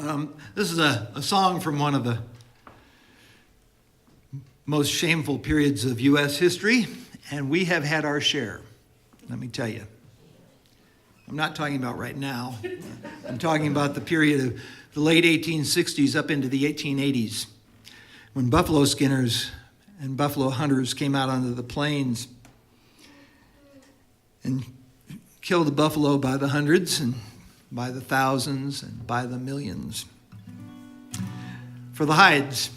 This is a song from one of the most shameful periods of U.S. history, and we have had our share, let me tell you. I'm not talking about right now. I'm talking about the period of the late 1860s up into the 1880s, when buffalo skinners and buffalo hunters came out onto the plains and killed the buffalo by the hundreds and by the thousands and by the millions. For the hides,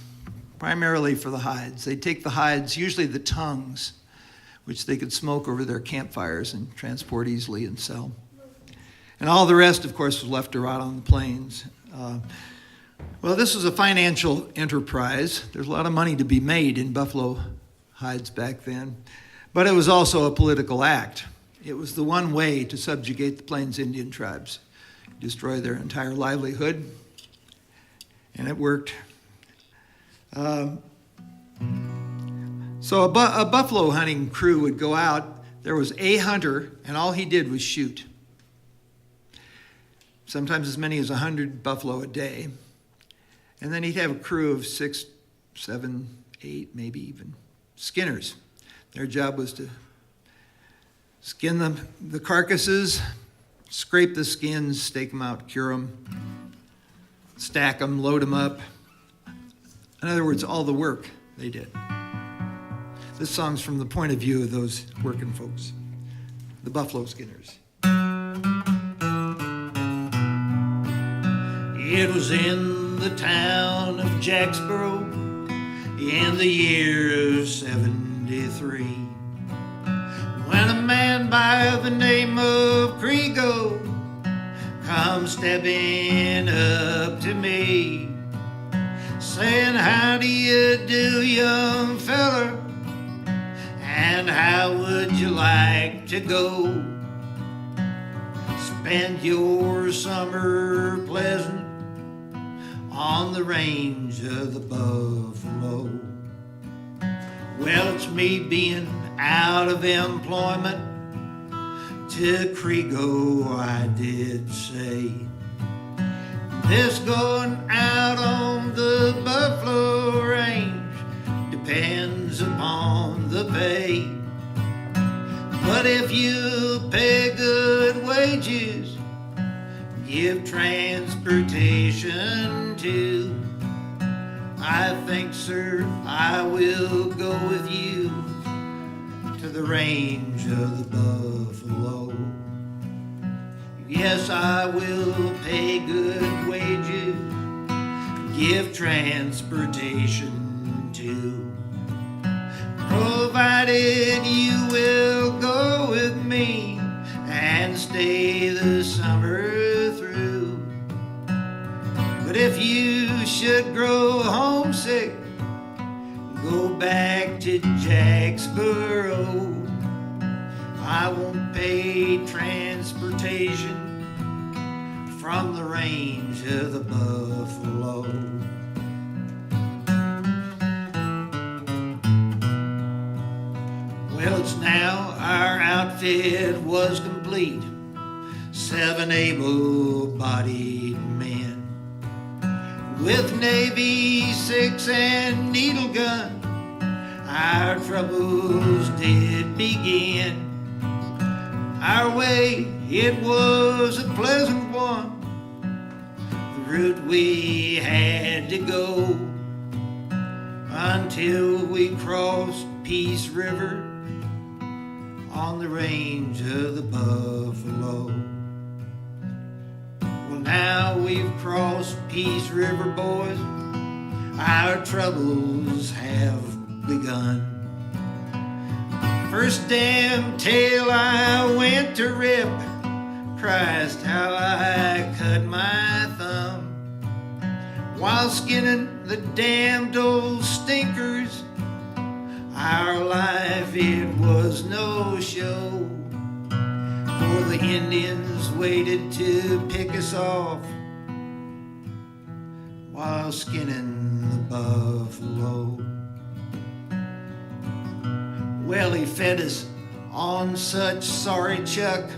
primarily for the hides. They'd take the hides, usually the tongues, which they could smoke over their campfires and transport easily and sell. And all the rest, of course, was left to rot on the plains. Well, this was a financial enterprise. There's a lot of money to be made in buffalo hides back then. But it was also a political act. It was the one way to subjugate the Plains Indian tribes, destroy their entire livelihood, and it worked. So a buffalo hunting crew would go out. There was a hunter, and all he did was shoot. Sometimes as many as 100 buffalo a day. And then he'd have a crew of 6, 7, 8, maybe even skinners. Their job was to skin the carcasses, scrape the skins, stake them out, cure them, stack them, load them up. In other words, all the work they did. This song's from the point of view of those working folks, the buffalo skinners. It was in the town of Jacksboro in the year of 73 when a man by the name of Kriego come stepping up to me, saying, "How do you do, young feller? And how would you like to go spend your summer pleasant on the range of the buffalo?" Well, it's me being out of employment. To Kriego I did say, "This going out on the buffalo range depends upon the pay. But if you pay good wages, give transportation too, I think, sir, I will go with you to the range of the buffalo. Yes, I will pay good wages, give transportation too, provided you will go with me and stay the summer through. But if you should grow homesick, go back to Jacksboro. I won't pay transportation from the range of the buffalo." Well, it's now our outfit was complete, 7 able-bodied men with Navy 6 and needle gun. Our troubles did begin. Our way, it was a pleasant one, the route we had to go, until we crossed Peace River on the range of the buffalo. Well, now we've crossed Peace River, boys, our troubles have begun. First damn tail I went to rip, Christ, how I cut my thumb, while skinning the damned old stinkers. Our life, it was no show, for the Indians waited to pick us off while skinning the buffalo. Well, he fed us on such sorry chuck,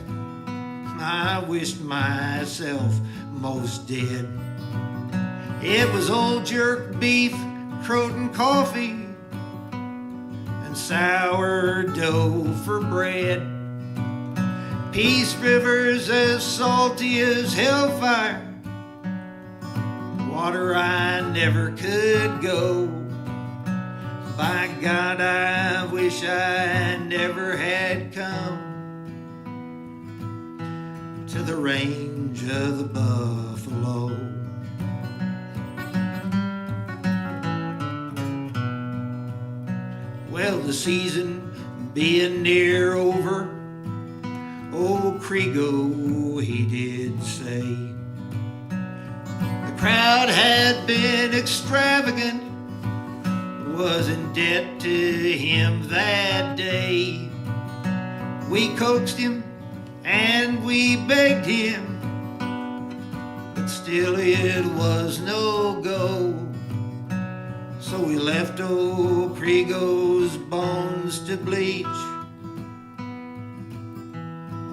I wished myself most dead. It was old jerk beef, croton coffee, and sourdough for bread. Peace River's as salty as hellfire, water I never could go. By God, I wish I never had come to the range of the buffalo. Well, the season being near over, old Crego, he did say, the crowd had been extravagant, was in debt to him that day. We coaxed him and we begged him, but still it was no go. So we left old Crego's bones to bleach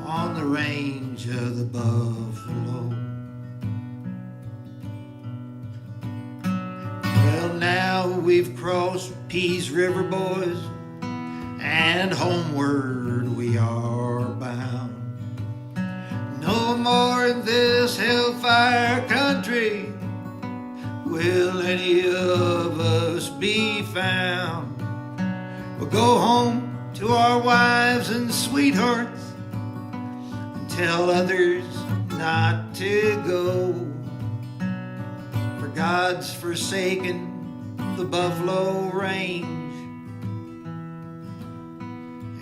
on the range of the buffalo. Well, now we've crossed Peace River, boys, and homeward we are bound. No more in this hellfire country will any of us be found. We'll go home to our wives and sweethearts and tell others not to go. For God's forsaken the buffalo range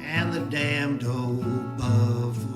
and the damned old buffalo.